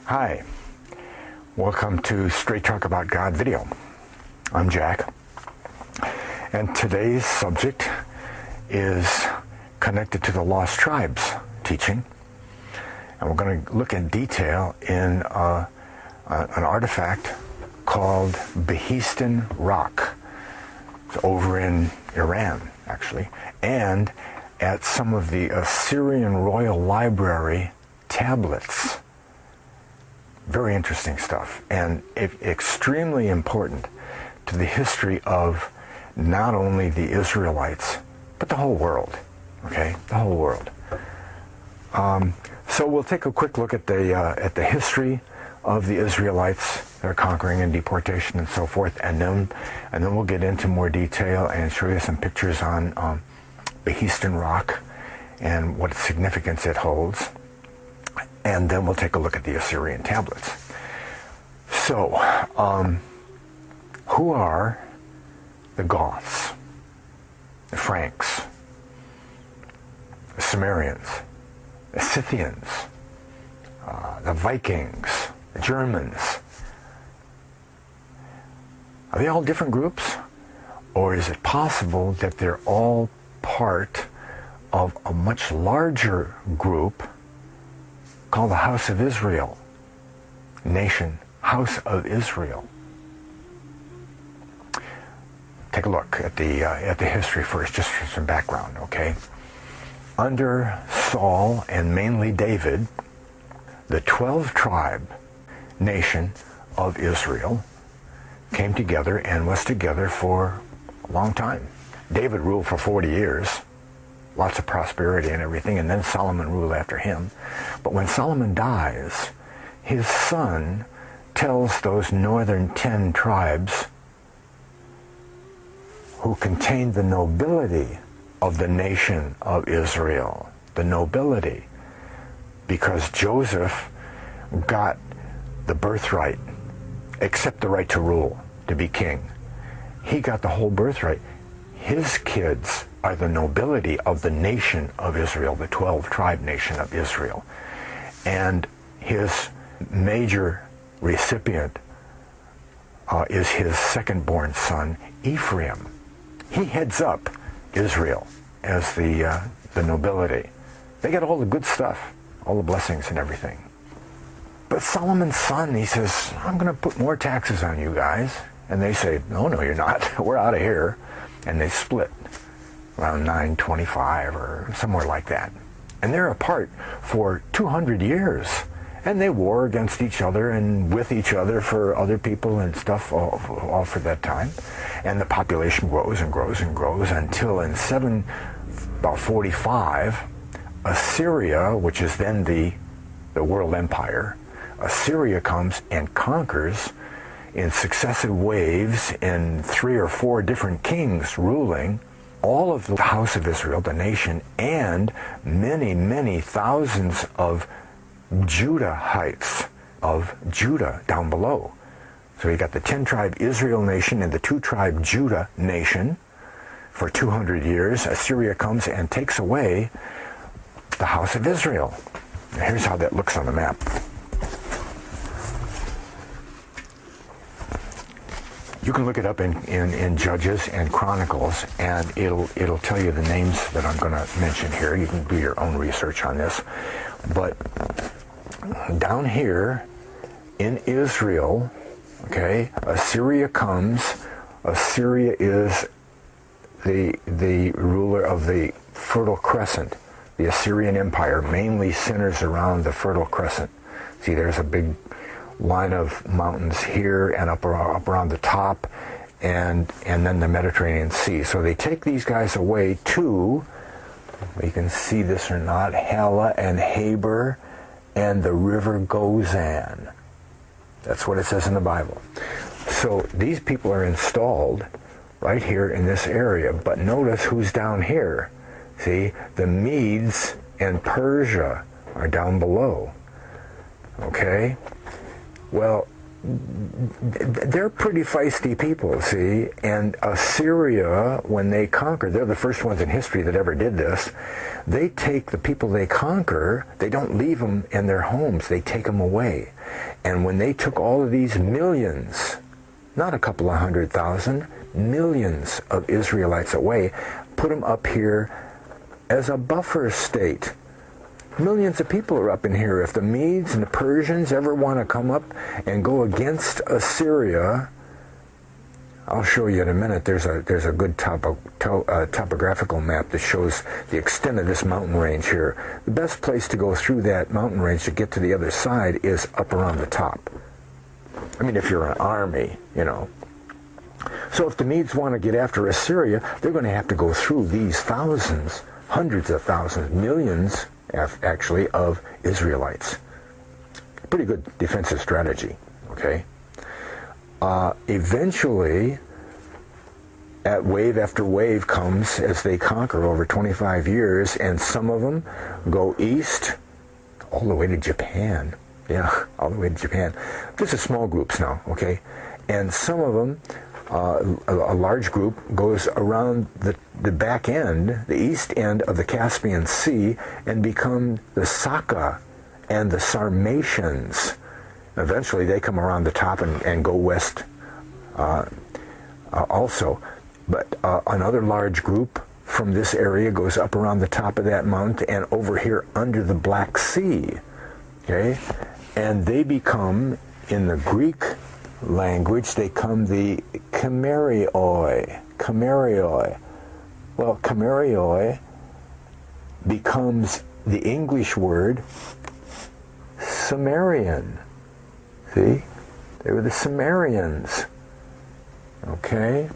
Hi, welcome to Straight Talk About God video. I'm Jack, and today's subject is connected to the Lost Tribes teaching, and we're going to look in detail in an artifact called Behistun rock. It's over in Iran, actually, and at some of the Assyrian Royal Library tablets. Very interesting stuff, and extremely important to the history of not only the Israelites, but the whole world, okay? The whole world. So we'll take a quick look at the history of the Israelites, their conquering and deportation and so forth, and then we'll get into more detail and show you some pictures on Behistun rock and what significance it holds. And then we'll take a look at the Assyrian tablets. So, who are the Goths, the Franks, the Cimmerians, the Scythians, the Vikings, the Germans? Are they all different groups? Or is it possible that they're all part of a much larger group called the House of Israel, nation, House of Israel? Take a look at the history first, just for some background, okay? Under Saul and mainly David, the 12-tribe nation of Israel came together and was together for a long time. David ruled for 40 years. Lots of prosperity and everything, and then Solomon ruled after him. But when Solomon dies, his son tells those northern 10 tribes who contained the nobility of the nation of Israel, the nobility, because Joseph got the birthright, except the right to rule, to be king. He got the whole birthright. His kids are the nobility of the nation of Israel, the 12-tribe nation of Israel. And his major recipient is his second-born son, Ephraim. He heads up Israel as the nobility. They get all the good stuff, all the blessings and everything. But Solomon's son, he says, I'm going to put more taxes on you guys. And they say, no, you're not. We're out of here. And they split around 925 or somewhere like that. And they're apart for 200 years. And they war against each other and with each other for other people and stuff all for that time. And the population grows and grows and grows until in about 45, Assyria, which is then the world empire, Assyria comes and conquers in successive waves, in 3 or 4 different kings ruling, all of the House of Israel, the nation, and many, many thousands of Judahites of Judah down below. So you got the 10-tribe Israel nation and the 2-tribe Judah nation for 200 years. Assyria comes and takes away the House of Israel. Now here's how that looks on the map. You can look it up in Judges and Chronicles, and it'll tell you the names that I'm going to mention here. You can do your own research on this. But down here in Israel, okay, Assyria comes. Assyria is the ruler of the Fertile Crescent. The Assyrian Empire mainly centers around the Fertile Crescent. See, there's a big line of mountains here and up around the top, and then the Mediterranean Sea. So they take these guys away to, you can see this or not, Hala and Habor and the river Gozan. That's what it says in the Bible. So these people are installed right here in this area, but notice who's down here. See, the Medes and Persia are down below. Okay? Well, they're pretty feisty people, see, and Assyria, when they conquer, they're the first ones in history that ever did this. They take the people they conquer, they don't leave them in their homes, they take them away. And when they took all of these millions, not a couple of 100,000, millions of Israelites away, put them up here as a buffer state. Millions of people are up in here. If the Medes and the Persians ever want to come up and go against Assyria, I'll show you in a minute. There's a good topographical map that shows the extent of this mountain range here. The best place to go through that mountain range to get to the other side is up around the top. I mean, if you're an army, you know. So if the Medes want to get after Assyria, they're going to have to go through these thousands, hundreds of thousands, millions, actually, of Israelites. Pretty good defensive strategy, okay? Eventually, wave after wave comes as they conquer over 25 years, and some of them go east all the way to Japan. Yeah, all the way to Japan. This is small groups now, okay? And some of them, a large group, goes around the back end, the east end of the Caspian Sea, and become the Saka and the Sarmatians. Eventually they come around the top and go west also. But another large group from this area goes up around the top of that mountain and over here under the Black Sea. Okay? And they become, in the Greek language, they come the Cimmerioi. Cimmerioi. Well, Cimmerioi becomes the English word Cimmerian. See? They were the Cimmerians. Okay?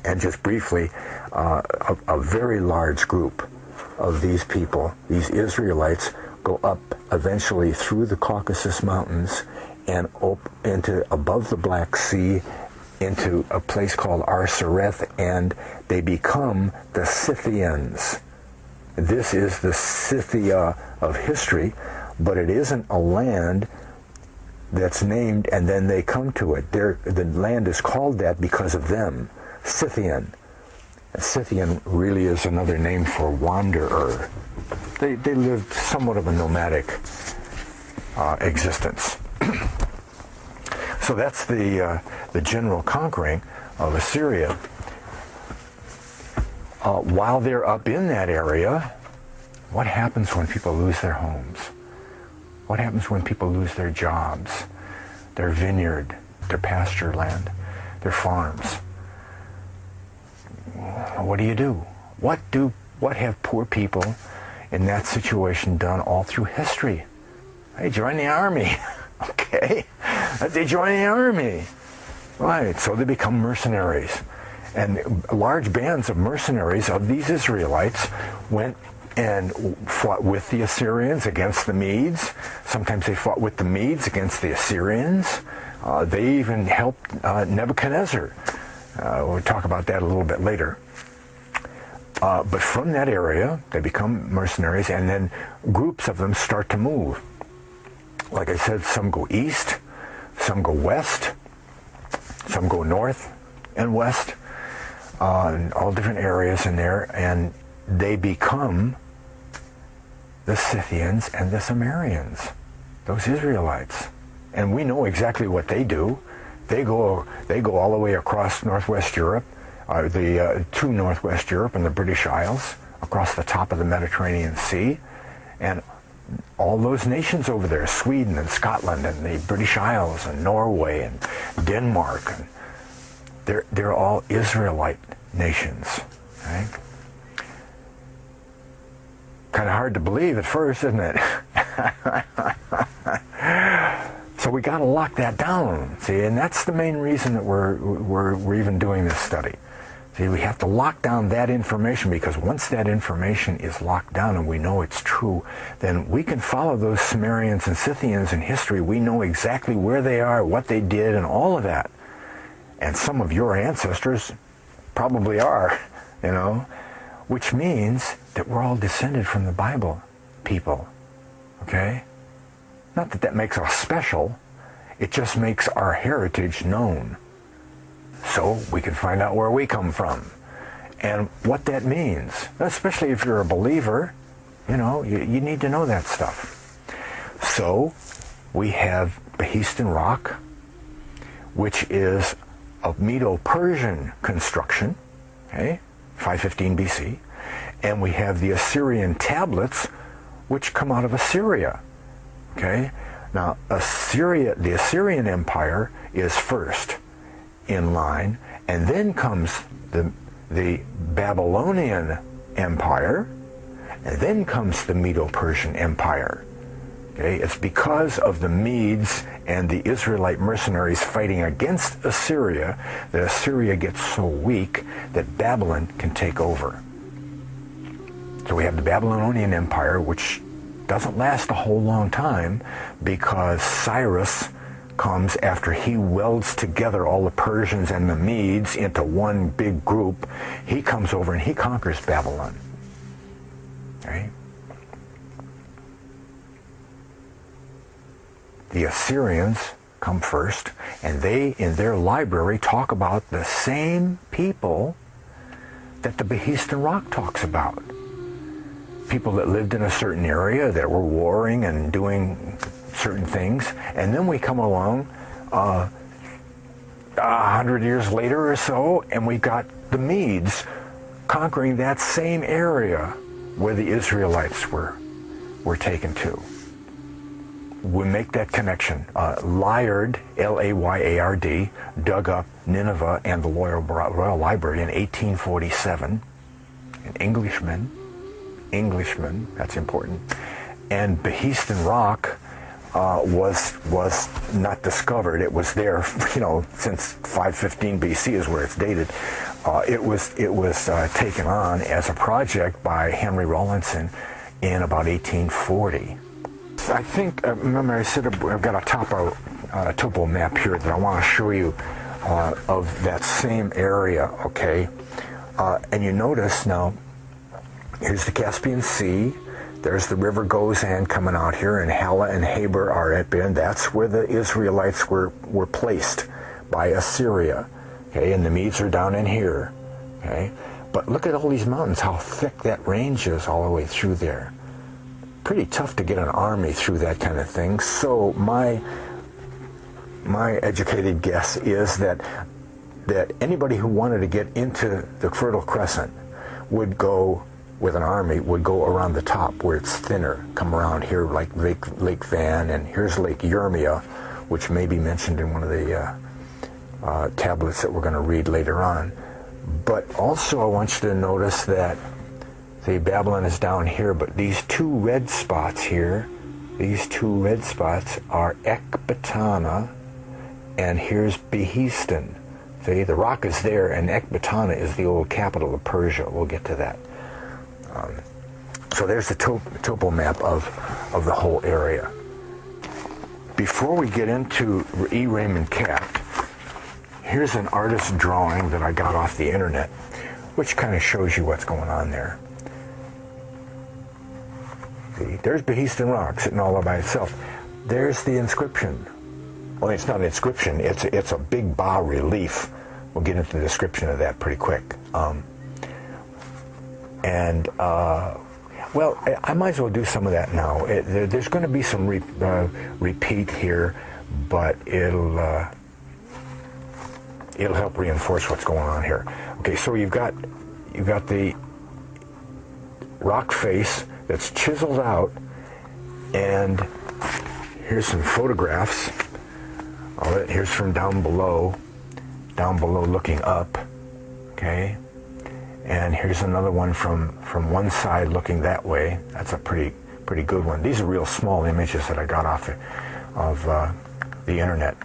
And just briefly, a very large group of these people, these Israelites, go up eventually through the Caucasus Mountains and into above the Black Sea into a place called Arsareth, and they become the Scythians. This is the Scythia of history, but it isn't a land that's named and then they come to it. The land is called that because of them, Scythian. Scythian really is another name for wanderer. They lived somewhat of a nomadic existence. So that's the general conquering of Assyria. While they're up in that area, what happens when people lose their homes? What happens when people lose their jobs, their vineyard, their pasture land, their farms? What do you do? What have poor people in that situation done all through history? They join the army. Okay? They join the army. Right, so they become mercenaries. And large bands of mercenaries of these Israelites went and fought with the Assyrians against the Medes. Sometimes they fought with the Medes against the Assyrians. They even helped Nebuchadnezzar. We'll talk about that a little bit later. But from that area, they become mercenaries, and then groups of them start to move. Like I said, some go east, some go west, some go north and west, in all different areas in there, and they become the Scythians and the Cimmerians, those Israelites. And we know exactly what they do. They go all the way across Northwest Europe, to Northwest Europe and the British Isles, across the top of the Mediterranean Sea, and all those nations over there, Sweden and Scotland and the British Isles and Norway and Denmark, and they're all Israelite nations. Right? Kind of hard to believe at first, isn't it? So we got to lock that down, see, and that's the main reason that we're even doing this study. See, we have to lock down that information, because once that information is locked down and we know it's true, then we can follow those Cimmerians and Scythians in history. We know exactly where they are, what they did, and all of that. And some of your ancestors probably are, you know, which means that we're all descended from the Bible people, okay? Not that that makes us special. It just makes our heritage known, so we can find out where we come from and what that means. Especially if you're a believer, you know, you need to know that stuff. So we have Behistun rock, which is a Medo-Persian construction, okay, 515 BC, and we have the Assyrian tablets, which come out of Assyria. Okay, now the Assyrian Empire is first in line, and then comes the Babylonian Empire, and then comes the Medo-Persian Empire. Okay, it's because of the Medes and the Israelite mercenaries fighting against Assyria that Assyria gets so weak that Babylon can take over. So we have the Babylonian Empire, which doesn't last a whole long time because Cyrus comes after he welds together all the Persians and the Medes into one big group. He comes over and he conquers Babylon. Okay? The Assyrians come first, and they, in their library, talk about the same people that the Behistun rock talks about. People that lived in a certain area that were warring and doing certain things. And then we come along 100 years later or so, and we got the Medes conquering that same area where the Israelites were taken to. We make that connection. Layard, L-A-Y-A-R-D, dug up Nineveh and the Royal Library in 1847. An Englishman, that's important. And Behistun rock was not discovered. It was there, you know, since 515 BC is where it's dated. It was taken on as a project by Henry Rawlinson in about 1840. I think, remember I said I've got a topo map here that I want to show you of that same area, okay? And you notice now, here's the Caspian Sea, there's the river Gozan coming out here, and Hala and Habor are at Bin. That's where the Israelites were placed by Assyria, okay? And the Medes are down in here, okay? But look at all these mountains, how thick that range is all the way through there. Pretty tough to get an army through that kind of thing. So my educated guess is that anybody who wanted to get into the Fertile Crescent would go with an army, would go around the top where it's thinner, come around here like Lake Van, and here's Lake Yermia, which may be mentioned in one of the tablets that we're going to read later on. But also I want you to notice that Babylon is down here, but these two red spots here, these two red spots are Ecbatana, and here's Behistun. See, the rock is there, and Ecbatana is the old capital of Persia. We'll get to that. So there's the topo map of the whole area. Before we get into E. Raymond Capt, here's an artist's drawing that I got off the internet, which kind of shows you what's going on there. There's Behistun rock sitting all by itself. There's the inscription. Well, it's not an inscription. It's a big bas relief. We'll get into the description of that pretty quick. Well, I might as well do some of that now. There's going to be some repeat here, but it'll help reinforce what's going on here. Okay, so you've got the rock face that's chiseled out, and here's some photographs of it. Here's from down below looking up, okay? And here's another one from one side looking that way. That's a pretty good one. These are real small images that I got off of the internet.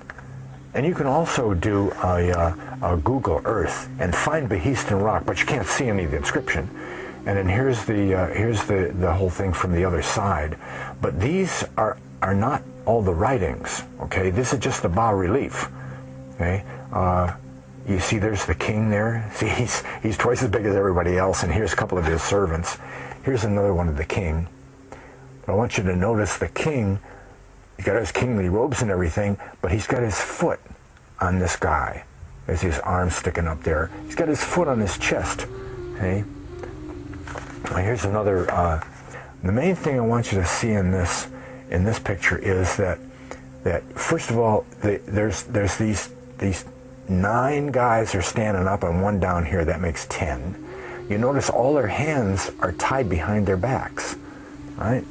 And you can also do a Google Earth and find Behistun rock, but you can't see any of the inscription. And then here's the whole thing from the other side. But these are not all the writings, okay? This is just the bas relief, okay? You see there's the king there. See, he's twice as big as everybody else, and here's a couple of his servants. Here's another one of the king. But I want you to notice the king He's got his kingly robes and everything, but he's got his foot on this guy. There's his arm sticking up there. He's got his foot on his chest. Okay? Well, here's another. The main thing I want you to see in this picture is that first of all, there's these 9 guys are standing up and 1 down here. That makes 10. You notice all their hands are tied behind their backs, right?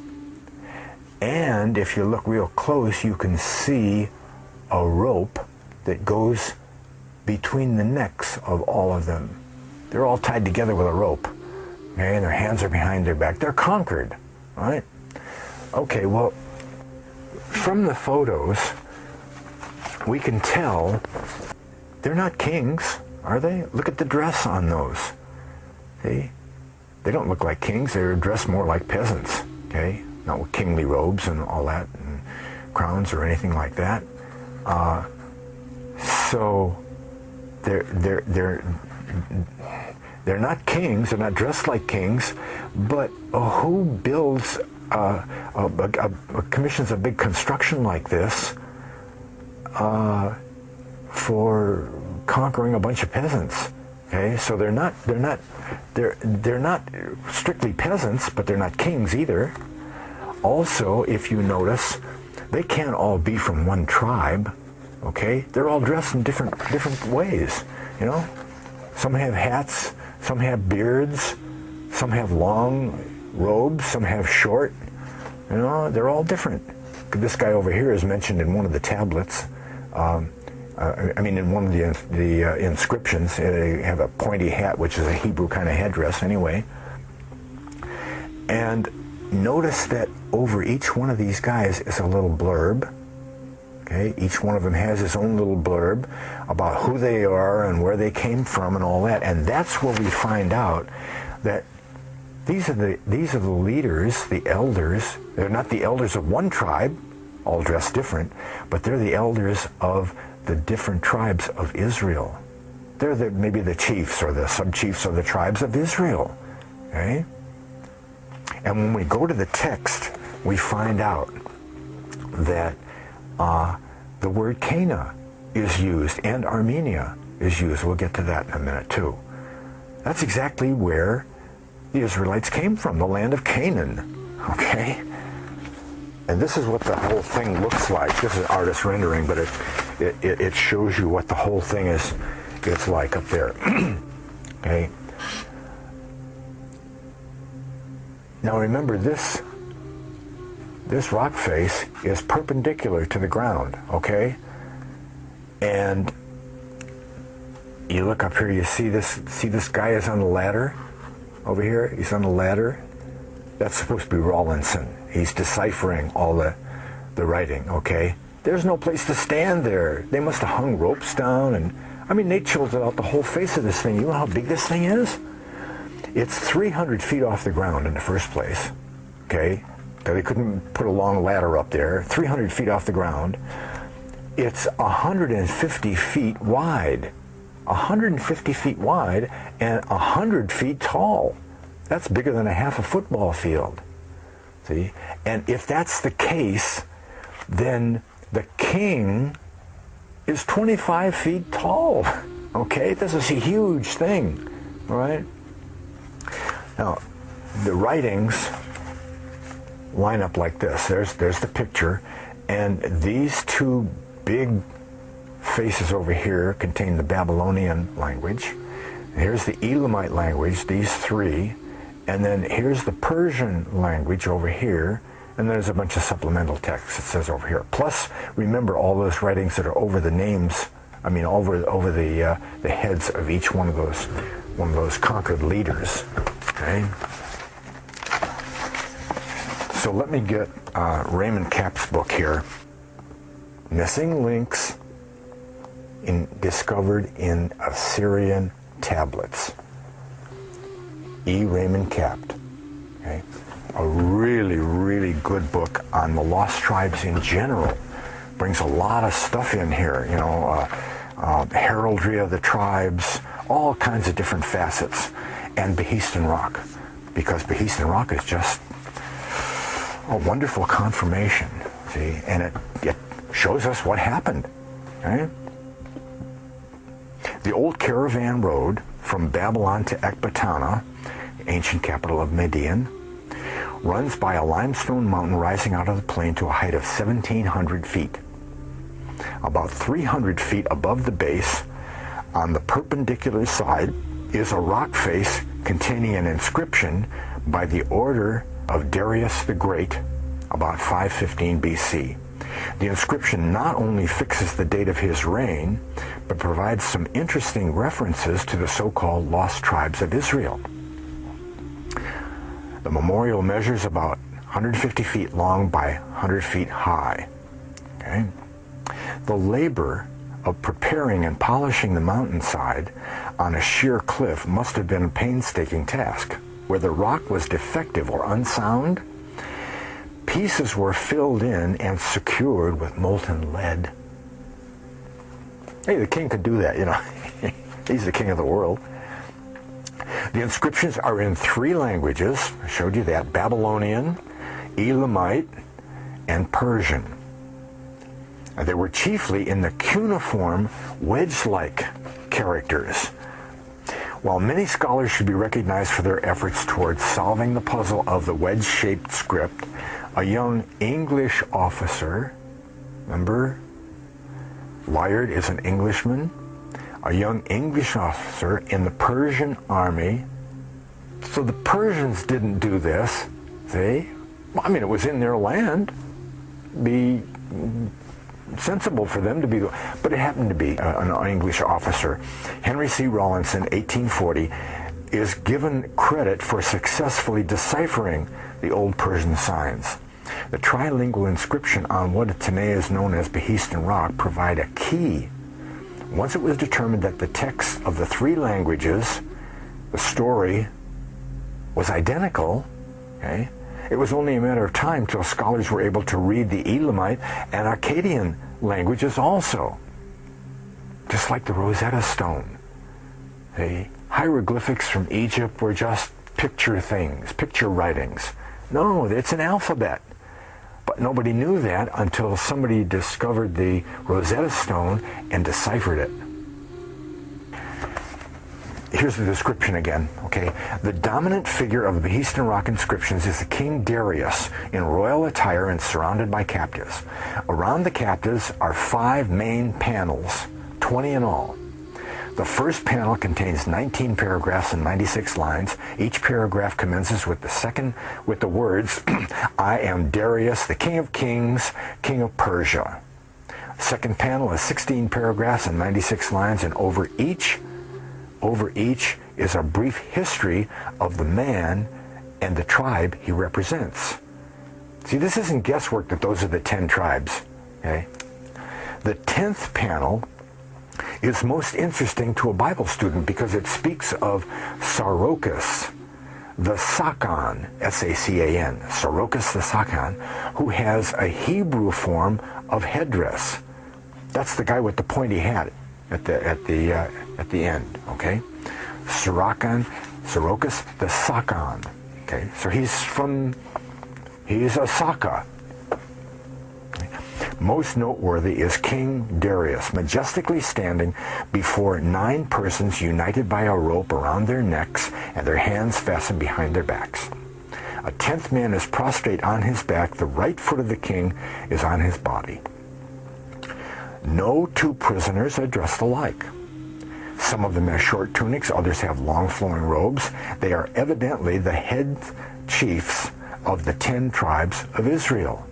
And if you look real close, you can see a rope that goes between the necks of all of them. They're all tied together with a rope, okay? And their hands are behind their back. They're conquered, right? Okay, well, from the photos, we can tell they're not kings, are they? Look at the dress on those. See? They don't look like kings. They're dressed more like peasants, okay? Not with kingly robes and all that, and crowns or anything like that. So they're not kings. They're not dressed like kings. But who builds commissions a big construction like this for conquering a bunch of peasants? Okay, so they're not strictly peasants, but they're not kings either. Also, if you notice, they can't all be from one tribe. Okay, they're all dressed in different ways. You know, some have hats, some have beards, some have long robes, some have short. You know, they're all different. This guy over here is mentioned in one of the tablets. In one of the inscriptions. They have a pointy hat, which is a Hebrew kind of headdress anyway. And notice that over each one of these guys is a little blurb. Okay, each one of them has his own little blurb about who they are and where they came from and all that. And that's where we find out that these are the leaders, the elders. They're not the elders of one tribe, all dressed different, but they're the elders of the different tribes of Israel. They're maybe the chiefs or the sub-chiefs of the tribes of Israel. Okay? And when we go to the text, we find out that the word Cana is used and Armenia is used. We'll get to that in a minute too. That's exactly where the Israelites came from, the land of Canaan. Okay? And this is what the whole thing looks like. This is artist rendering, but it shows you what the whole thing is like up there. Okay. Now remember, this rock face is perpendicular to the ground. Okay. And you look up here, you see this guy is on the ladder over here. He's on the ladder. That's supposed to be Rawlinson. He's deciphering all the writing, okay? There's no place to stand there. They must have hung ropes down, and they chiseled out the whole face of this thing. You know how big this thing is? It's 300 feet off the ground in the first place, okay? They couldn't put a long ladder up there. 300 feet off the ground. It's 150 feet wide. 150 feet wide and 100 feet tall. That's bigger than a half a football field. See? And if that's the case, then the king is 25 feet tall. Okay? This is a huge thing. All right? Now, the writings line up like this. There's the picture, and these two big faces over here contain the Babylonian language. Here's the Elamite language, these three. And then here's the Persian language over here, and there's a bunch of supplemental text it says over here. Plus, remember all those writings that are over the names, over the heads of each one of those conquered leaders. Okay. So let me get Raymond Kapp's book here, Missing Links Discovered in Assyrian Tablets. E. Raymond Kapp. Okay? A really, really good book on the lost tribes in general. Brings a lot of stuff in here, heraldry of the tribes, all kinds of different facets, and Behistun Rock, because Behistun Rock is just a wonderful confirmation. See, and it shows us what happened. Right? The old caravan road from Babylon to Ecbatana, ancient capital of Median, runs by a limestone mountain rising out of the plain to a height of 1,700 feet. About 300 feet above the base, on the perpendicular side, is a rock face containing an inscription by the order of Darius the Great, about 515 BC. The inscription not only fixes the date of his reign, but provides some interesting references to the so-called lost tribes of Israel. The memorial measures about 150 feet long by 100 feet high. Okay? The labor of preparing and polishing the mountainside on a sheer cliff must have been a painstaking task. Where the rock was defective or unsound, pieces were filled in and secured with molten lead. Hey, the king could do that, you know. He's the king of the world. The inscriptions are in 3 languages. I showed you that: Babylonian, Elamite, and Persian. They were chiefly in the cuneiform, wedge-like characters. While many scholars should be recognized for their efforts towards solving the puzzle of the wedge-shaped script, a young English officer, remember, Layard is an Englishman, a young English officer in the Persian army. So the Persians didn't do this, see? I mean, it was in their land. Be sensible for them to be, but it happened to be an English officer. Henry C. Rawlinson, 1840, is given credit for successfully deciphering the old Persian signs. The trilingual inscription on what today is known as Behistun rock provide a key. Once it was determined that the text of the 3 languages, the story, was identical, okay, it was only a matter of time till scholars were able to read the Elamite and Akkadian languages also. Just like the Rosetta Stone. The hieroglyphics from Egypt were just picture things, picture writings. No, it's an alphabet. But nobody knew that until somebody discovered the Rosetta Stone and deciphered it. Here's the description again, okay? The dominant figure of the Behistun rock inscriptions is the King Darius in royal attire and surrounded by captives. Around the captives are 5 main panels, 20 in all. The first panel contains 19 paragraphs and 96 lines. Each paragraph commences with the words, I am Darius, the King of Kings, King of Persia. Second panel is 16 paragraphs and 96 lines, and over each is a brief history of the man and the tribe he represents. See, this isn't guesswork that those are the 10 tribes. Okay? The 10th panel is most interesting to a Bible student because it speaks of Sarokis, the Sakan, S-A-C-A-N, Sarokis the Sakan, who has a Hebrew form of headdress. That's the guy with the pointy hat at the end, okay? Sarokis the Sakan, okay? So he's a Saka. Most noteworthy is King Darius, majestically standing before 9 persons united by a rope around their necks and their hands fastened behind their backs. A 10th man is prostrate on his back. The right foot of the king is on his body. No 2 prisoners are dressed alike. Some of them have short tunics, others have long flowing robes. They are evidently the head chiefs of the 10 tribes of Israel.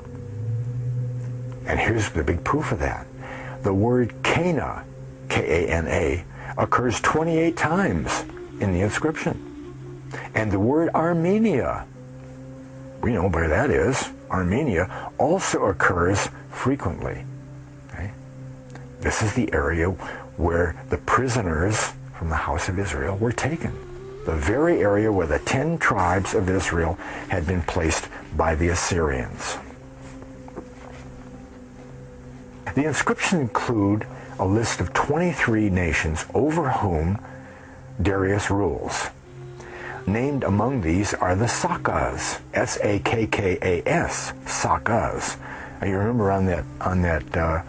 And here's the big proof of that. The word Cana, K-A-N-A, occurs 28 times in the inscription. And the word Armenia, we know where that is, Armenia, also occurs frequently. Okay? This is the area where the prisoners from the house of Israel were taken. The very area where the 10 tribes of Israel had been placed by the Assyrians. The inscriptions include a list of 23 nations over whom Darius rules. Named among these are the Sakas, S-A-K-K-A-S, Sakas, You remember on that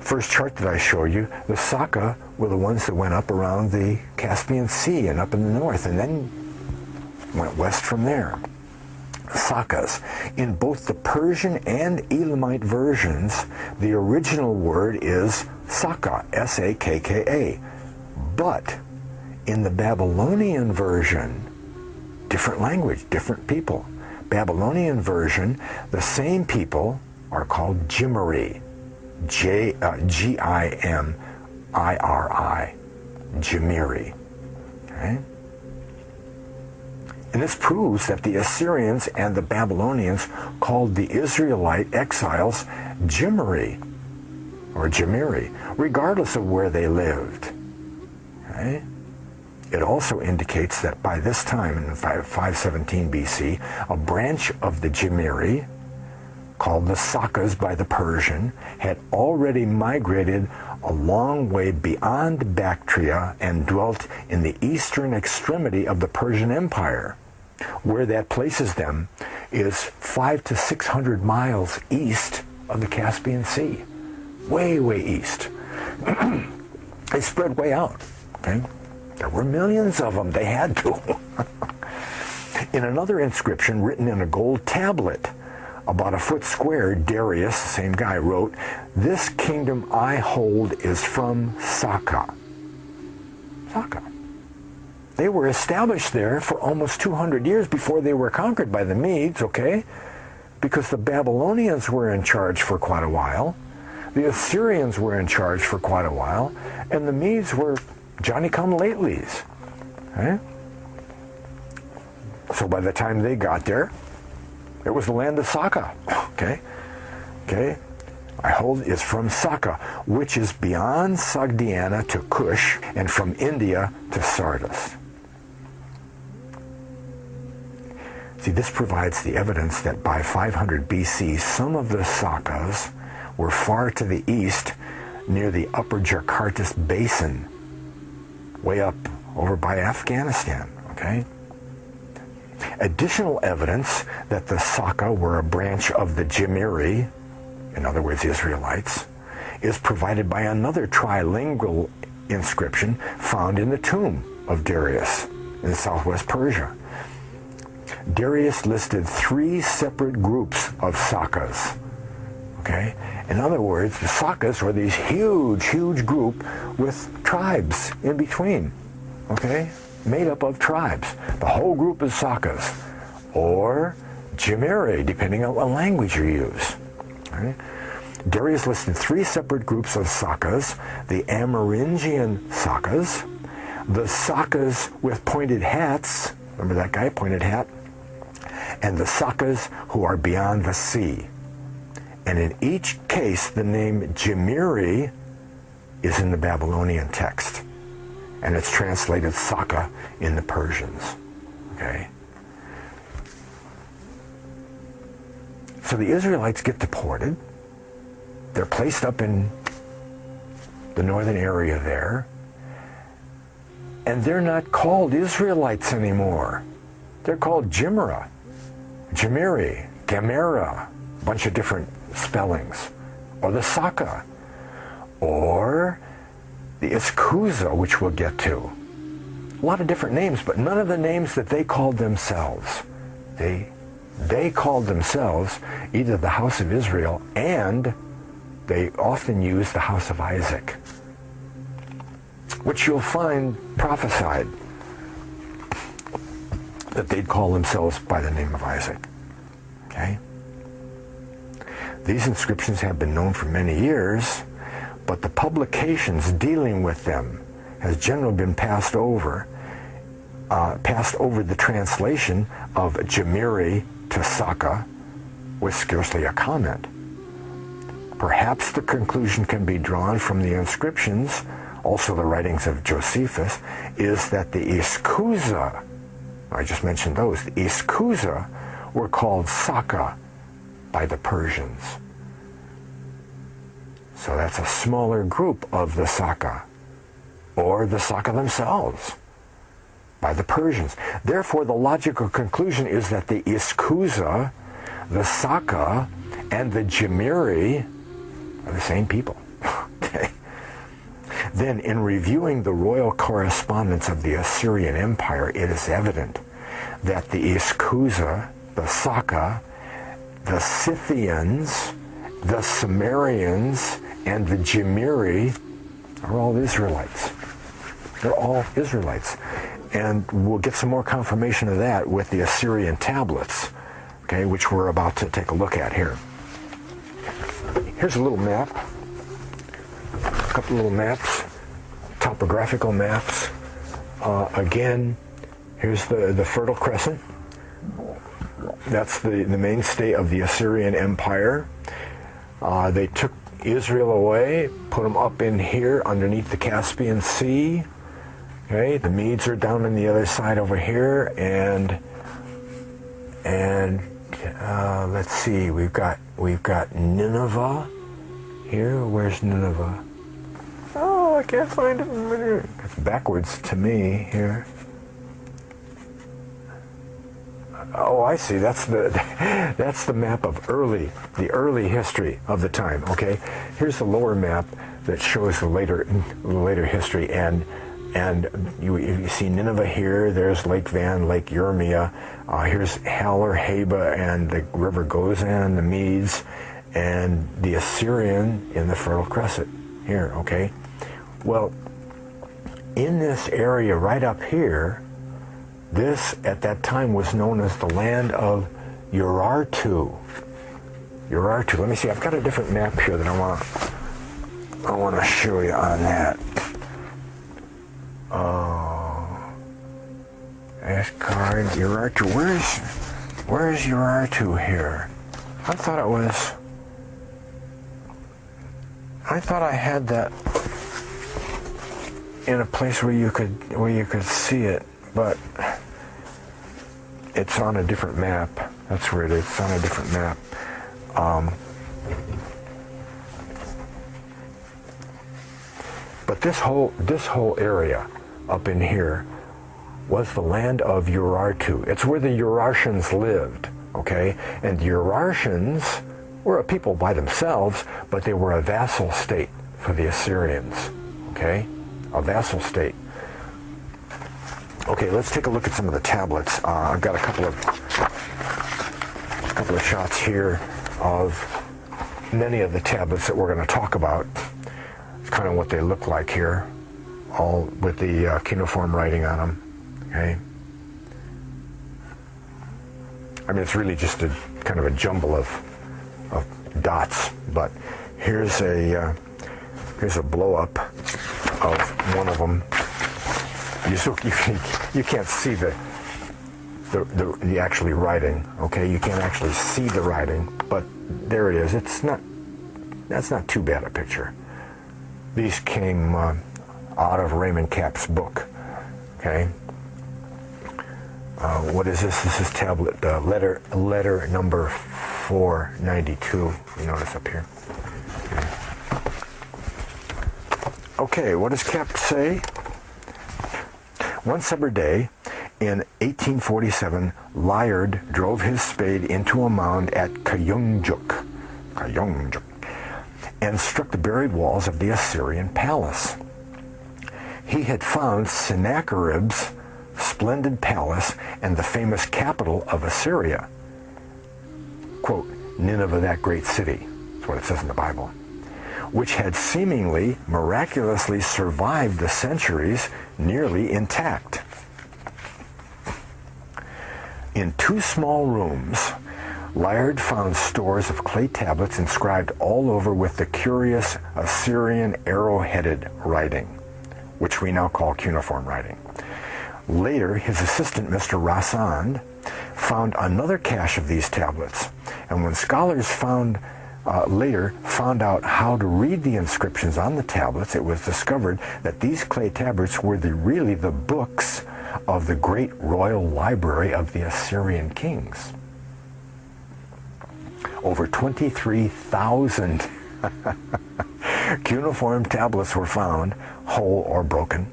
first chart that I showed you, the Saka were the ones that went up around the Caspian Sea and up in the north, and then went west from there. Sakas. In both the Persian and Elamite versions, the original word is Saka, S-A-K-K-A. But in the Babylonian version, different language, different people. Babylonian version, the same people are called Cimmeri, G-I-M-I-R-I, Cimmeri. Okay? And this proves that the Assyrians and the Babylonians called the Israelite exiles Cimmeri, or Cimmeri, regardless of where they lived. Okay? It also indicates that by this time, in 517 BC, a branch of the Cimmeri, called the Sakas by the Persian, had already migrated a long way beyond Bactria and dwelt in the eastern extremity of the Persian Empire. Where that places them is 500 to 600 miles east of the Caspian Sea. Way, way east. They spread way out. Okay? There were millions of them. They had to. In another inscription written in a gold tablet, about a foot square, Darius, the same guy, wrote, "This kingdom I hold is from Saka." Saka. They were established there for almost 200 years before they were conquered by the Medes, okay? Because the Babylonians were in charge for quite a while, the Assyrians were in charge for quite a while, and the Medes were Johnny-come-latelys. Okay? So by the time they got there, it was the land of Saka. Okay? Okay? I hold is from Saka, which is beyond Sogdiana to Cush, and from India to Sardis. See, this provides the evidence that by 500 BC, some of the Sakas were far to the east near the upper Jakartas Basin, way up over by Afghanistan, okay? Additional evidence that the Saka were a branch of the Cimmeri, in other words, Israelites, is provided by another trilingual inscription found in the tomb of Darius in southwest Persia. Darius listed 3 separate groups of Sakas. Okay? In other words, the Sakas were these huge, huge group with tribes in between. Okay? Made up of tribes. The whole group is Sakas. Or Cimmeri, depending on what language you use. Okay? Darius listed 3 separate groups of Sakas: the Amerindian Sakas, the Sakas with pointed hats, remember that guy, pointed hat, and the Sakas who are beyond the sea. And in each case, the name Cimmeri is in the Babylonian text, and it's translated Saka in the Persians. Okay? So the Israelites get deported. They're placed up in the northern area there, and they're not called Israelites anymore. They're called Cimmeri, Gamera, a bunch of different spellings, or the Saka, or the Iskuza, which we'll get to. A lot of different names, but none of the names that they called themselves. They called themselves either the house of Israel, and they often used the house of Isaac, which you'll find prophesied that they'd call themselves by the name of Isaac. Okay? These inscriptions have been known for many years, but the publications dealing with them has generally been passed over the translation of Cimmeri to Saka with scarcely a comment. Perhaps the conclusion can be drawn from the inscriptions, also the writings of Josephus, is that the Iskuza, I just mentioned those, the Iskuza were called Saka by the Persians. So that's a smaller group of the Saka, or the Saka themselves, by the Persians. Therefore, the logical conclusion is that the Iskuza, the Saka, and the Cimmerians are the same people. Okay. Then, in reviewing the royal correspondence of the Assyrian Empire, it is evident that the Iskuza, the Saka, the Scythians, the Cimmerians, and the Cimmeri are all Israelites. They're all Israelites. And we'll get some more confirmation of that with the Assyrian tablets, okay, which we're about to take a look at here. Here's a little map, a couple little maps, topographical maps. Again, here's the Fertile Crescent. That's the mainstay of the Assyrian Empire. They took Israel away, put them up in here underneath the Caspian Sea. Okay, the Medes are down on the other side over here, and let's see, we've got Nineveh here. Where's Nineveh? Oh, I can't find it. It's backwards to me here. Oh, I see. That's the map of the early history of the time. Okay, here's the lower map that shows the later history, and you see Nineveh here. There's Lake Van, Lake Urmia. Here's Haller, Heba, and the River Gozan, the Medes, and the Assyrian in the Fertile Crescent here. Okay, well, in this area right up here, this at that time was known as the land of Urartu. Urartu. Let me see. I've got a different map here that I want to show you on that. Ashcard, Urartu. Where's Urartu here? I thought I had that in a place where you could see it, but it's on a different map. That's where it is. It's on a different map. But this whole area up in here was the land of Urartu. It's where the Urartians lived, okay? And the Urartians were a people by themselves, but they were a vassal state for the Assyrians, okay? A vassal state. Okay, let's take a look at some of the tablets. I've got a couple of shots here of many of the tablets that we're going to talk about. It's kind of what they look like here, all with the cuneiform writing on them. Okay. I mean, it's really just a kind of a jumble of dots, but here's a blow up of one of them. You can't see the actually writing. Okay, you can't actually see the writing, but there it is. That's not too bad a picture. These came out of Raymond Capp's book. Okay. What is this? This is tablet letter number 492. You notice up here. Okay, what does Cap say? One summer day in 1847, Layard drove his spade into a mound at Kayungjuk, and struck the buried walls of the Assyrian palace. He had found Sennacherib's splendid palace and the famous capital of Assyria. Quote, Nineveh, that great city. That's what it says in the Bible. Which had seemingly miraculously survived the centuries nearly intact. In two small rooms, Layard found stores of clay tablets inscribed all over with the curious Assyrian arrow-headed writing, which we now call cuneiform writing. Later, his assistant, Mr. Rassand, found another cache of these tablets, and when scholars later found out how to read the inscriptions on the tablets, it was discovered that these clay tablets were really the books of the great royal library of the Assyrian kings. Over 23,000 cuneiform tablets were found, whole or broken.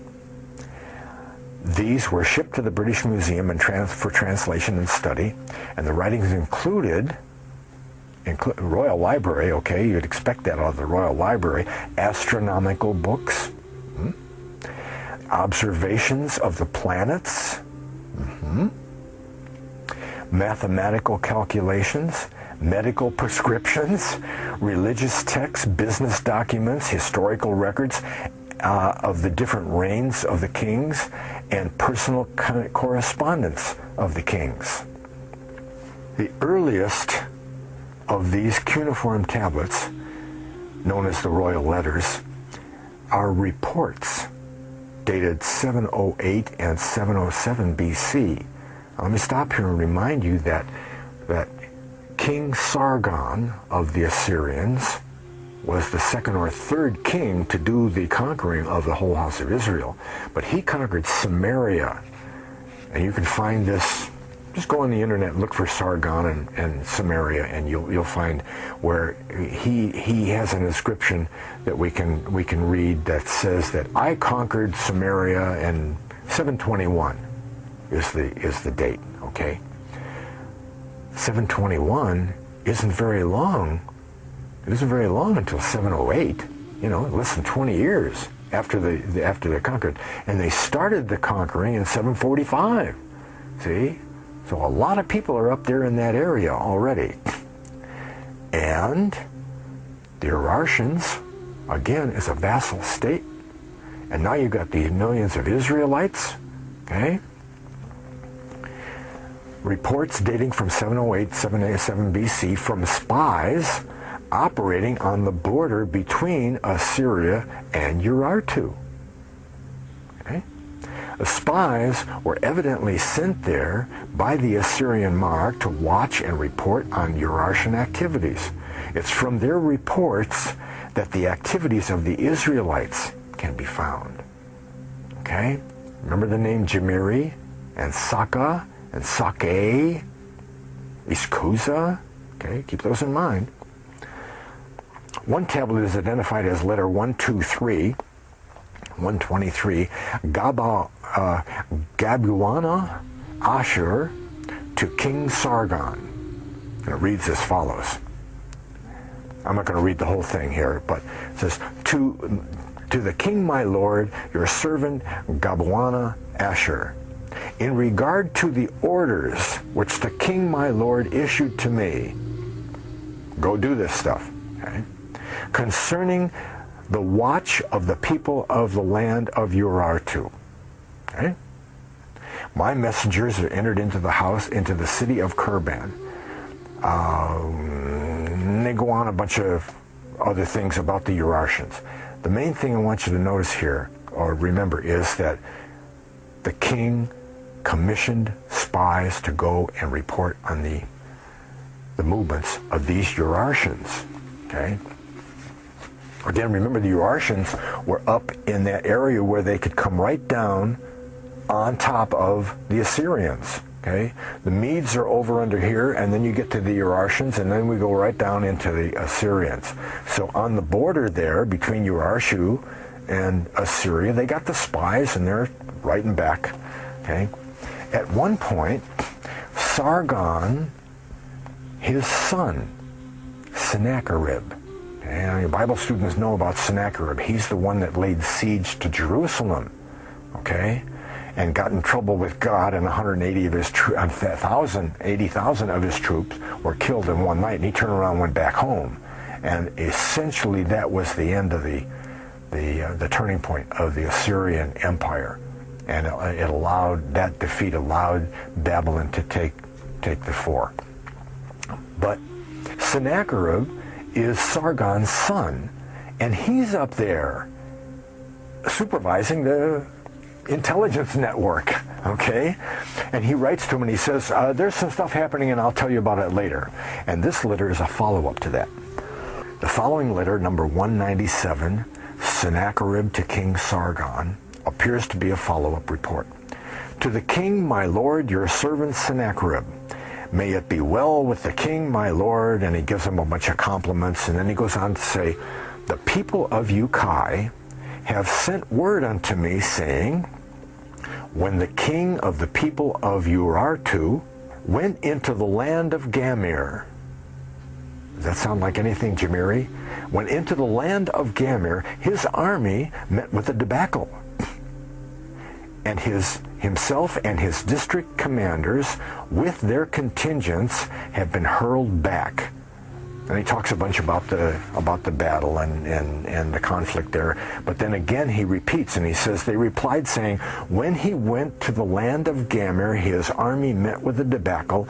These were shipped to the British Museum for translation and study, and the writings included Royal Library, okay, you'd expect that out of the Royal Library. Astronomical books, observations of the planets, mathematical calculations, medical prescriptions, religious texts, business documents, historical records of the different reigns of the kings, and personal correspondence of the kings. The earliest of these cuneiform tablets, known as the royal letters, are reports dated 708 and 707 BC. Let me stop here and remind you that King Sargon of the Assyrians was the second or third king to do the conquering of the whole house of Israel. But he conquered Samaria. And you can find this, just go on the internet and look for Sargon and Samaria, and you'll find where he has an inscription that we can read that says that I conquered Samaria in 721 is the date, okay? 721 isn't very long. It isn't very long until 708, less than 20 years after they conquered. And they started the conquering in 745. See? So a lot of people are up there in that area already. And the Urartians, again, is a vassal state. And now you've got these millions of Israelites, okay? Reports dating from 708, 787 BC from spies operating on the border between Assyria and Urartu. Okay? The spies were evidently sent there by the Assyrian monarch to watch and report on Urartian activities. It's from their reports that the activities of the Israelites can be found. Okay? Remember the name Cimmeri and Saka and Sake, Iskuza? Okay, keep those in mind. One tablet is identified as letter 123, 123, Gabuana Ashur to King Sargon. And it reads as follows. I'm not going to read the whole thing here, but it says, to the king my lord, your servant Gabuana Ashur, in regard to the orders which the king my lord issued to me, go do this stuff, okay? Concerning the watch of the people of the land of Urartu. Okay? My messengers are entered into the city of Kerban. They go on a bunch of other things about the Urartians. The main thing I want you to notice here, or remember, is that the king commissioned spies to go and report on the movements of these Urartians. Okay? Again, remember the Urartians were up in that area where they could come right down on top of the Assyrians. Okay? The Medes are over under here, and then you get to the Urartians, and then we go right down into the Assyrians. So on the border there between Urartu and Assyria, they got the spies, and they're writing back. Okay? At one point, Sargon, his son, Sennacherib, and your Bible students know about Sennacherib. He's the one that laid siege to Jerusalem, okay, and got in trouble with God, and 180 of his 80,000 of his troops were killed in one night, and he turned around and went back home. And essentially that was the end of the turning point of the Assyrian Empire. And that defeat allowed Babylon to take the fore. But Sennacherib is Sargon's son, and he's up there supervising the intelligence network, okay? And he writes to him and he says, there's some stuff happening and I'll tell you about it later. And this letter is a follow-up to that. The following letter, number 197, Sennacherib to King Sargon, appears to be a follow-up report. To the king, my lord, your servant Sennacherib, may it be well with the king, my lord, and he gives him a bunch of compliments, and then he goes on to say, the people of Ukai have sent word unto me, saying, when the king of the people of Urartu went into the land of Gamir. Does that sound like anything, Cimmeri? Went into the land of Gamir, his army met with a debacle. And himself and his district commanders with their contingents have been hurled back. And he talks a bunch about the battle and the conflict there. But then again he repeats and he says, they replied saying, when he went to the land of Gamir, his army met with a debacle.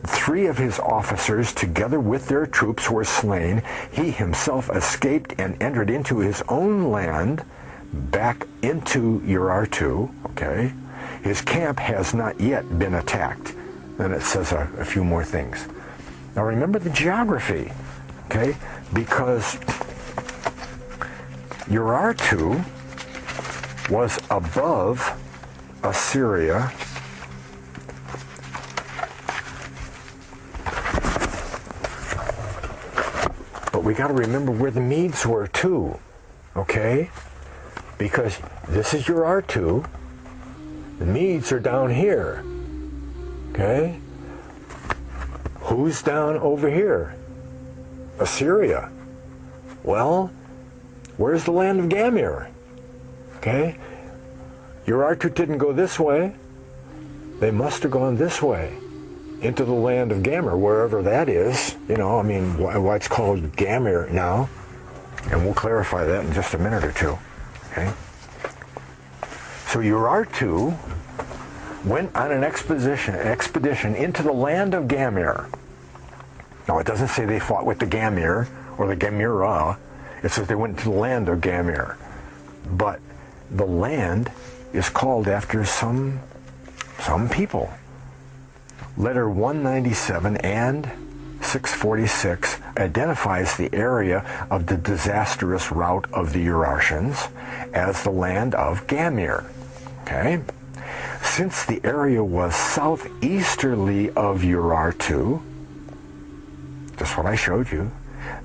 3 of his officers together with their troops were slain. He himself escaped and entered into his own land, back into Urartu, okay? His camp has not yet been attacked. Then it says a few more things. Now remember the geography, okay? Because Urartu was above Assyria. But we got to remember where the Medes were too, okay? Because this is Urartu. The Medes are down here, okay? Who's down over here? Assyria. Well, where's the land of Gamir? Okay? Urartu didn't go this way. They must have gone this way, into the land of Gamir, wherever that is. You know, I mean, why it's called Gamir now. And we'll clarify that in just a minute or two. Okay? So Urartu went on an expedition into the land of Gamir. Now it doesn't say they fought with the Gamir or the Gamira. It says they went to the land of Gamir. But the land is called after some people. Letter 197 and 646 identifies the area of the disastrous rout of the Urartians as the land of Gamir. Okay? Since the area was southeasterly of Urartu, that's what I showed you,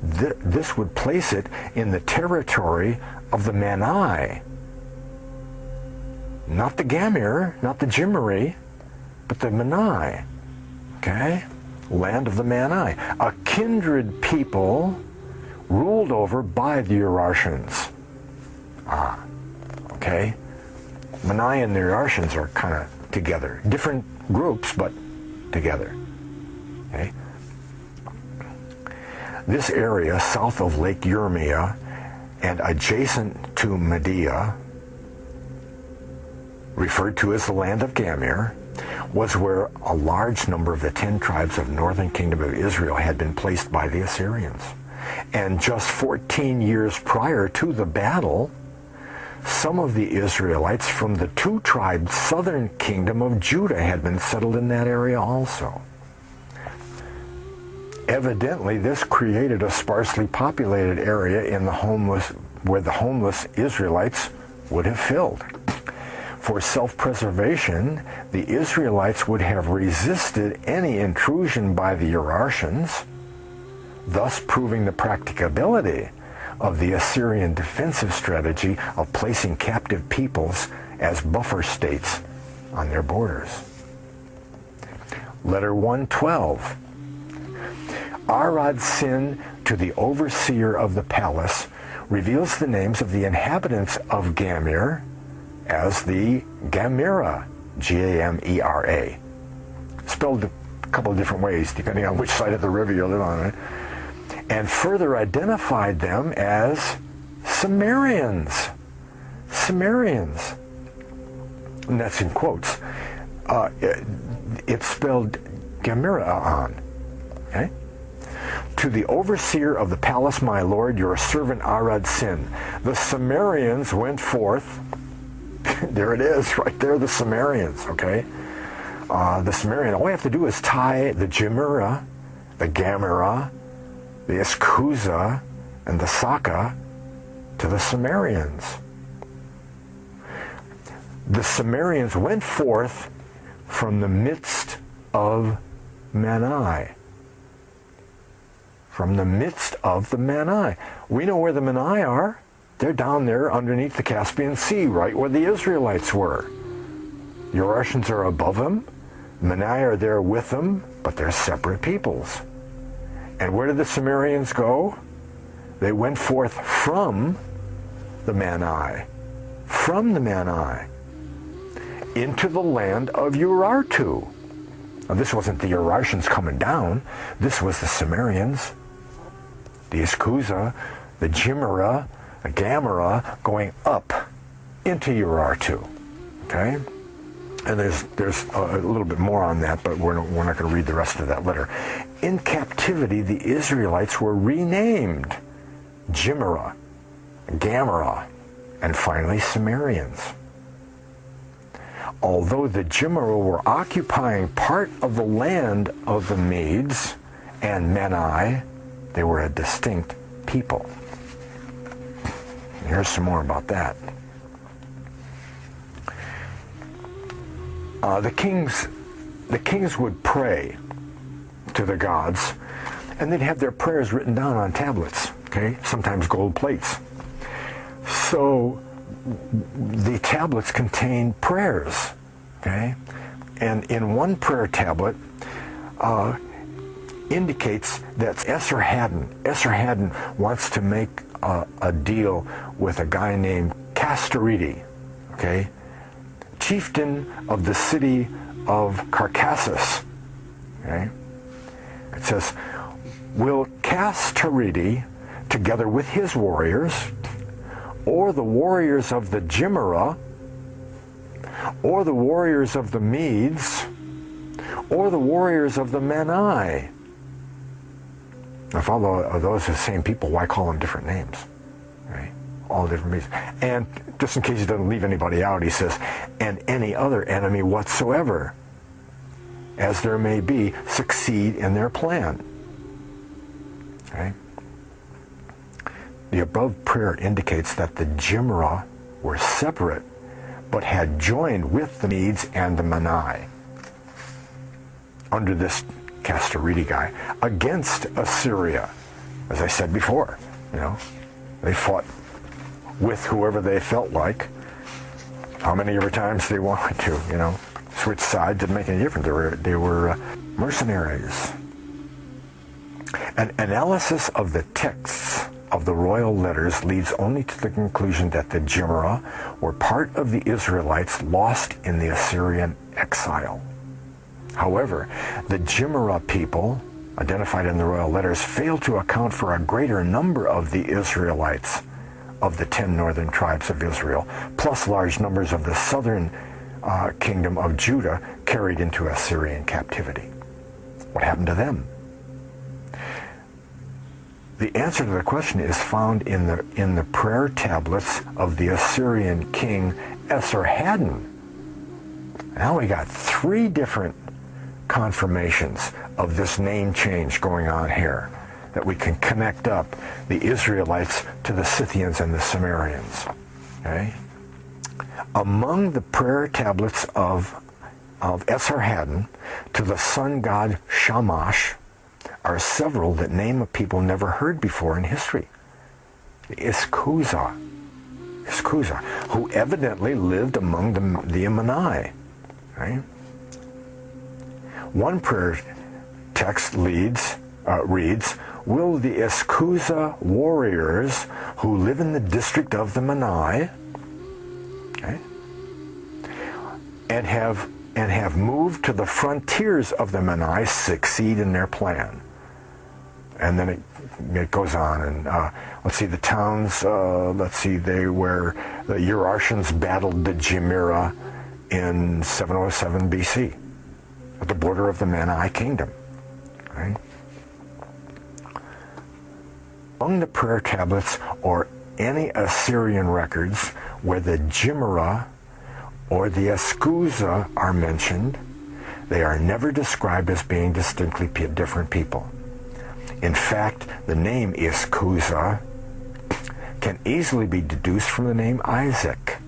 this would place it in the territory of the Manai. Not the Gamir, not the Cimmeri, but the Manai. Okay? Land of the Manai. A kindred people ruled over by the Urartians. Okay? Manai and the Urartians are kind of together. Different groups, but together. Okay? This area south of Lake Urmia and adjacent to Media, referred to as the land of Gamir, was where a large number of the 10 tribes of northern kingdom of Israel had been placed by the Assyrians. And just 14 years prior to the battle, some of the Israelites from the 2-tribe southern kingdom of Judah had been settled in that area also. Evidently, this created a sparsely populated area in the where the homeless Israelites would have filled. For self-preservation, the Israelites would have resisted any intrusion by the Urartians, thus proving the practicability of the Assyrian defensive strategy of placing captive peoples as buffer states on their borders. Letter 112. Arad's sin to the overseer of the palace reveals the names of the inhabitants of Gamir as the Gamera, G-A-M-E-R-A. Spelled a couple of different ways, depending on which side of the river you live on, right? And further identified them as Cimmerians. Cimmerians. And that's in quotes. It's spelled Gamera. Okay? To the overseer of the palace, my lord, your servant Arad sinned. The Cimmerians went forth. There it is, right there, the Cimmerians, okay? The Cimmerian, all we have to do is tie the Cimmera, the Gamera, the Eskuza, and the Saka to the Cimmerians. The Cimmerians went forth from the midst of Manai. From the midst of the Manai. We know where the Manai are. They're down there underneath the Caspian Sea, right where the Israelites were. The Urartians are above them. The Manai are there with them, but they're separate peoples. And where did the Cimmerians go? They went forth from the Manai, into the land of Urartu. Now, this wasn't the Urartians coming down. This was the Cimmerians, the Iskuza, the Jimera, the Gamera, going up into Urartu. Okay? And there's a little bit more on that, but we're not going to read the rest of that letter. In captivity, the Israelites were renamed Jimera, Gamera, and finally Cimmerians. Although the Jimera were occupying part of the land of the Medes and Menai, they were a distinct people. Here's some more about that. The kings would pray to the gods, and they'd have their prayers written down on tablets, okay? Sometimes gold plates. So the tablets contain prayers, okay? And in one prayer tablet indicates that Esarhaddon wants to make a deal with a guy named Castoridi, okay? Chieftain of the city of Carcassus, okay? It says, will Castoridi, together with his warriors, or the warriors of the Jimera, or the warriors of the Medes, or the warriors of the Menai. If all of those are the same people, why call them different names? Right? All different means. And just in case he doesn't leave anybody out, he says, and any other enemy whatsoever, as there may be, succeed in their plan. Okay? The above prayer indicates that the Jimera were separate, but had joined with the Medes and the Menai under this Castoridi guy against Assyria. As I said before, they fought with whoever they felt like, how many ever times they wanted to, switch sides didn't make any difference. They were mercenaries. An analysis of the texts of the royal letters leads only to the conclusion that the Jimera were part of the Israelites lost in the Assyrian exile. However, the Jimera people, identified in the royal letters, fail to account for a greater number of the Israelites of the 10 northern tribes of Israel, plus large numbers of the southern kingdom of Judah carried into Assyrian captivity. What happened to them? The answer to the question is found in the prayer tablets of the Assyrian king Esarhaddon. Now we got 3 different confirmations of this name change going on here, that we can connect up the Israelites to the Scythians and the Cimmerians. Okay? Among the prayer tablets of Esarhaddon to the sun god Shamash are several that name a people never heard before in history. The Iskuza, who evidently lived among the Menai. Right? One prayer text reads, will the Iskuza warriors who live in the district of the Menai, okay, and have moved to the frontiers of the Menai succeed in their plan? And then it goes on, and let's see, the towns, they were, the Urartians battled the Jimera in 707 BC at the border of the Menai kingdom. Right? Among the prayer tablets or any Assyrian records where the Jimera or the Iskuza are mentioned, they are never described as being distinctly different people. In fact, the name Iskuza can easily be deduced from the name Isaac.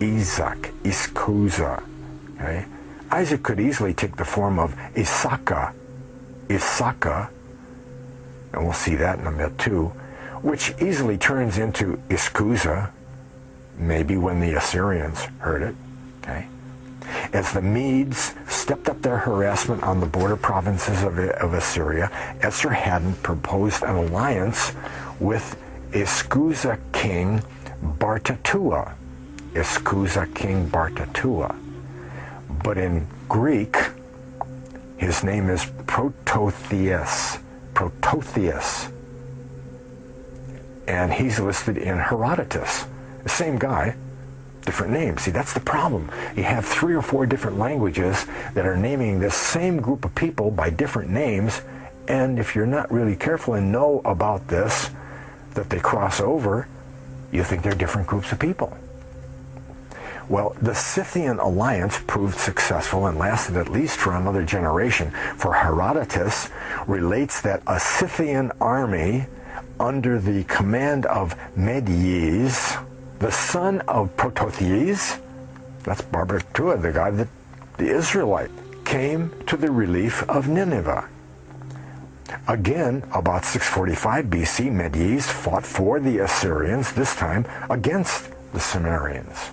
Iskuza. Okay? Isaac could easily take the form of Saka, and we'll see that in a bit too, which easily turns into Iskuza, maybe when the Assyrians heard it. Okay? As the Medes stepped up their harassment on the border provinces of Assyria, Esarhaddon proposed an alliance with Iskuza king Bartatua. Iskuza king Bartatua. But in Greek, his name is Prototheus. Prototheus. And he's listed in Herodotus. The same guy, different names. See, that's the problem. You have 3 or 4 different languages that are naming this same group of people by different names, and if you're not really careful and know about this, that they cross over, you think they're different groups of people. Well, the Scythian alliance proved successful and lasted at least for another generation, for Herodotus relates that a Scythian army under the command of Medes, the son of Prototheus, that's Barbatua, the guy that the Israelite, came to the relief of Nineveh. Again, about 645 BC, Medes fought for the Assyrians, this time against the Cimmerians.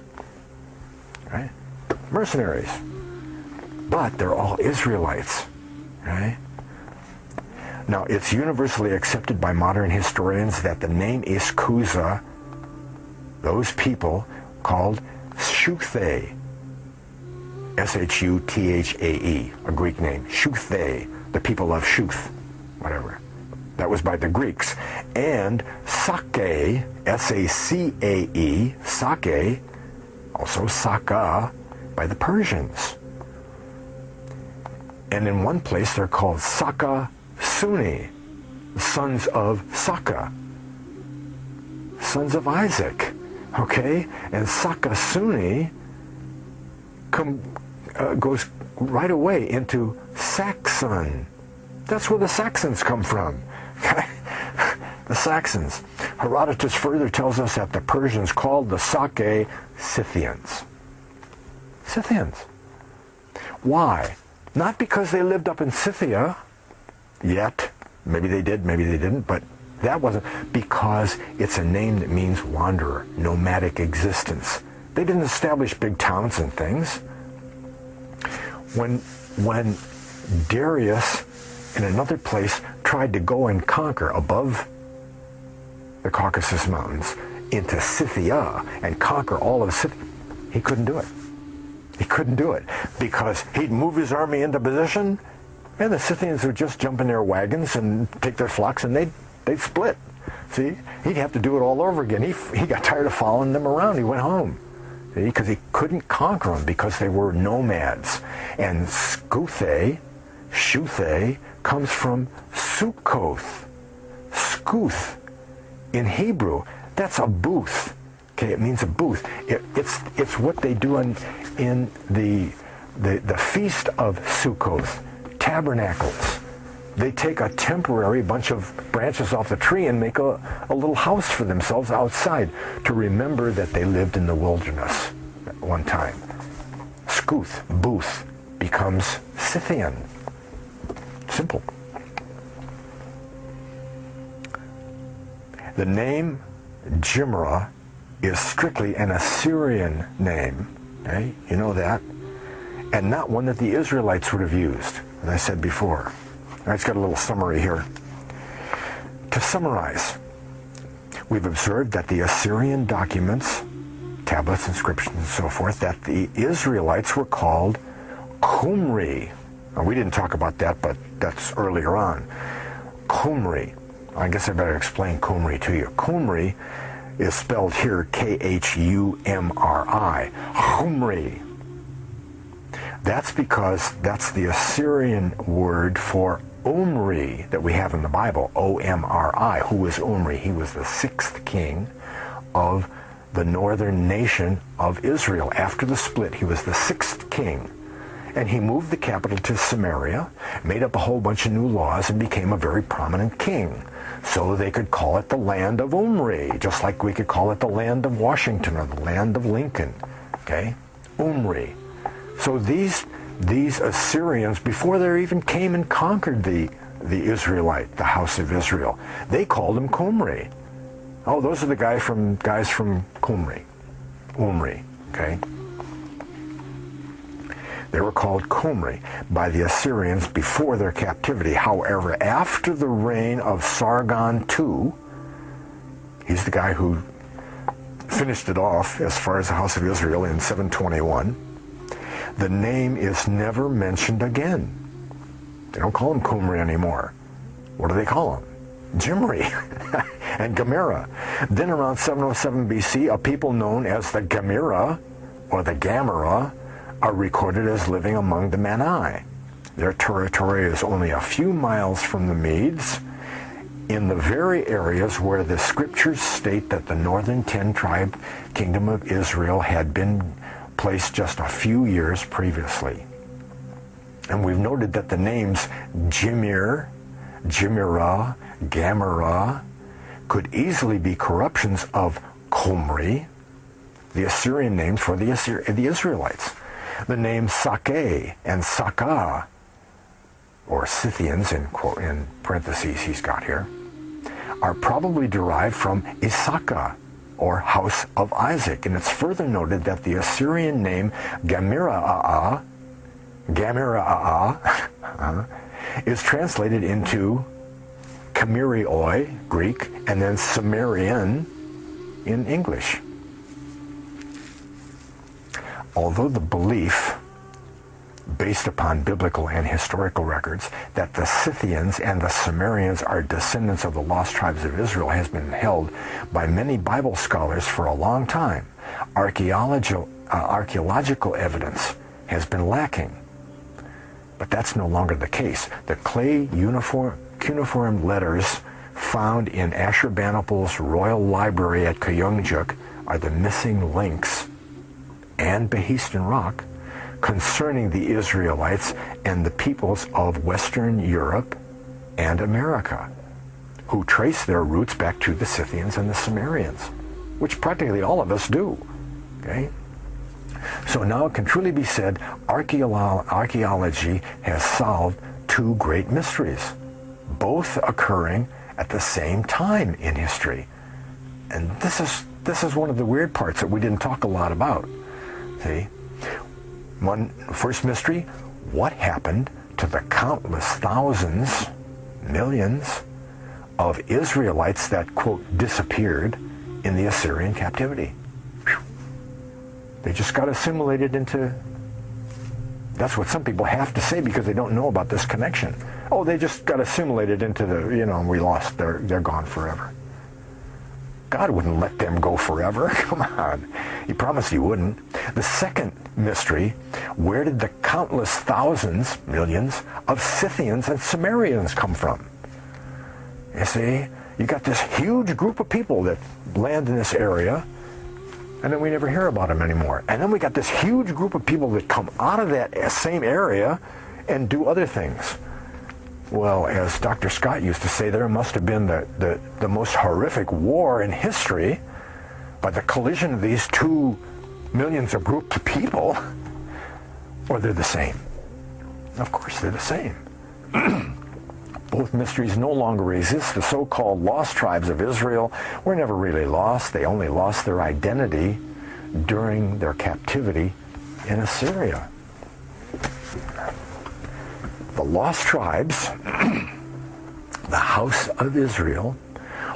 Right? Mercenaries. But they're all Israelites. Right? Now, it's universally accepted by modern historians that the name Iskuza, those people called Shuthae, S-H-U-T-H-A-E, a Greek name, Shuthae, the people of Shuth, whatever. That was by the Greeks. And Sake, S-A-C-A-E, Sake, also Saka, by the Persians. And in one place they're called Saka Sunni, sons of Saka, sons of Isaac. Okay? And Saka Sunni goes right away into Saxon. That's where the Saxons come from. Okay? The Saxons. Herodotus further tells us that the Persians called the Sake Scythians. Scythians. Why? Not because they lived up in Scythia yet. Maybe they did, maybe they didn't, but that wasn't, because it's a name that means wanderer, nomadic existence. They didn't establish big towns and things. When Darius in another place tried to go and conquer above the Caucasus Mountains into Scythia and conquer all of Scythia, he couldn't do it. He couldn't do it because he'd move his army into position and the Scythians would just jump in their wagons and take their flocks and they'd split. See, he'd have to do it all over again. He got tired of following them around. He went home. See, because he couldn't conquer them because they were nomads. And Skuthe, Shuthe, comes from Sukkoth. Skuth. In Hebrew, that's a booth. Okay, it means a booth. It's what they do in the feast of Sukkoth, tabernacles. They take a temporary bunch of branches off the tree and make a little house for themselves outside to remember that they lived in the wilderness at one time. Skuth, booth, becomes Scythian. Simple. The name Jimra is strictly an Assyrian name. Okay? You know that. And not one that the Israelites would have used, as I said before. I just got a little summary here. To summarize, we've observed that the Assyrian documents, tablets, inscriptions, and so forth, that the Israelites were called Qumri. Now, we didn't talk about that, but that's earlier on. Qumri. I guess I better explain Qumri to you. Qumri is spelled here Khumri. Qumri. That's because that's the Assyrian word for Omri that we have in the Bible, O-M-R-I. Who was Omri? He was the 6th king of the northern nation of Israel. After the split, he was the 6th king. And he moved the capital to Samaria, made up a whole bunch of new laws, and became a very prominent king. So they could call it the land of Omri, just like we could call it the land of Washington or the land of Lincoln. Okay? Omri. So these Assyrians, before they even came and conquered the Israelite, the house of Israel, they called them Qumri. Oh, those are the guys from Qumri. Omri. Okay? They were called Cymri by the Assyrians before their captivity. However, after the reign of Sargon II, he's the guy who finished it off as far as the house of Israel in 721, the name is never mentioned again. They don't call them Cymri anymore. What do they call them? Cimmeri and Gamera. Then around 707 BC, a people known as the Gamera or the Gamera are recorded as living among the Mannai. Their territory is only a few miles from the Medes, in the very areas where the scriptures state that the northern 10-tribe kingdom of Israel had been placed just a few years previously. And we've noted that the names Jimir, Jimira, Gamera could easily be corruptions of Cymri, the Assyrian names for the Israelites. The names Sake and Saka, or Scythians in parentheses he's got here, are probably derived from Saka, or house of Isaac. And it's further noted that the Assyrian name Gamera is translated into Cimmerioi, Greek, and then Cimmerian in English. Although the belief, based upon biblical and historical records, that the Scythians and the Cimmerians are descendants of the lost tribes of Israel has been held by many Bible scholars for a long time, archaeological evidence has been lacking. But that's no longer the case. The clay cuneiform letters found in Ashurbanipal's Royal Library at Kuyunjuk are the missing links, and Behistun rock, concerning the Israelites and the peoples of Western Europe and America, who trace their roots back to the Scythians and the Cimmerians, which practically all of us do. Okay? So now it can truly be said archaeology has solved two great mysteries, both occurring at the same time in history. And this is one of the weird parts that we didn't talk a lot about. See? First mystery, what happened to the countless thousands, millions of Israelites that, quote, disappeared in the Assyrian captivity? Whew. They just got assimilated into, that's what some people have to say because they don't know about this connection. Oh, they just got assimilated into the, we lost, they're gone forever. God wouldn't let them go forever. Come on. He promised he wouldn't. The second mystery, where did the countless thousands, millions, of Scythians and Cimmerians come from? You see, you got this huge group of people that land in this area, and then we never hear about them anymore. And then we got this huge group of people that come out of that same area and do other things. Well, as Dr. Scott used to say, there must have been the most horrific war in history by the collision of these two millions of groups of people, or they're the same. Of course, they're the same. Both mysteries no longer exist. The so-called lost tribes of Israel were never really lost. They only lost their identity during their captivity in Assyria. The lost tribes, the house of Israel,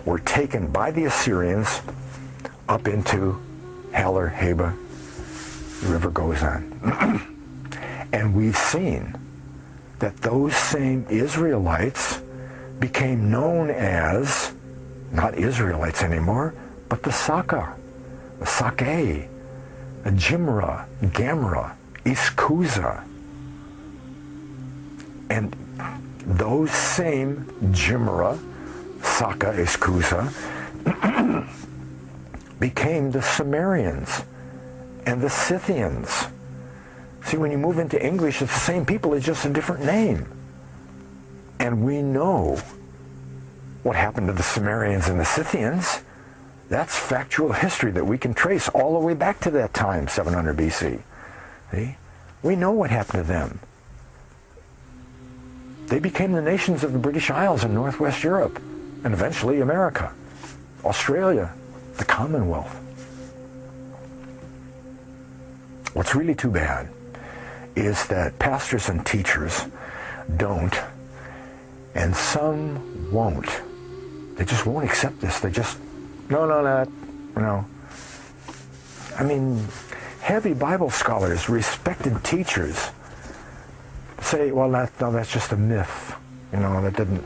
were taken by the Assyrians up into Haller, Heba, the river goes on. And we've seen that those same Israelites became known as, not Israelites anymore, but the Saka, the Sake, the Jimra, Gamra, Iskuza. And those same Jimra, Saka, Iskuza, became the Cimmerians and the Scythians. See, when you move into English, it's the same people, it's just a different name. And we know what happened to the Cimmerians and the Scythians. That's factual history that we can trace all the way back to that time, 700 BC. See? We know what happened to them. They became the nations of the British Isles in Northwest Europe, and eventually America, Australia, the Commonwealth. What's really too bad is that pastors and teachers don't, and some won't. They just won't accept this. They just, no. I mean, heavy Bible scholars, respected teachers, say, well, that's just a myth. That didn't...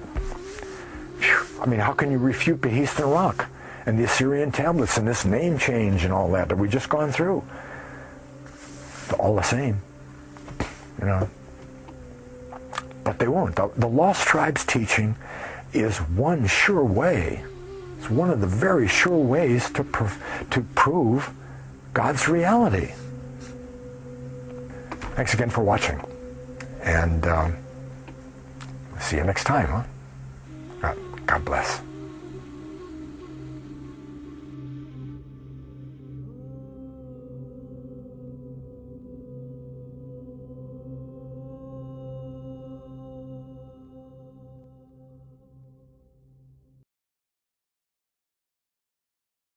I mean, how can you refute Behistun rock and the Assyrian tablets and this name change and all that we just gone through? They're all the same, But they won't. The Lost Tribes teaching is one sure way. It's one of the very sure ways to prove God's reality. Thanks again for watching. And see you next time, huh? God bless.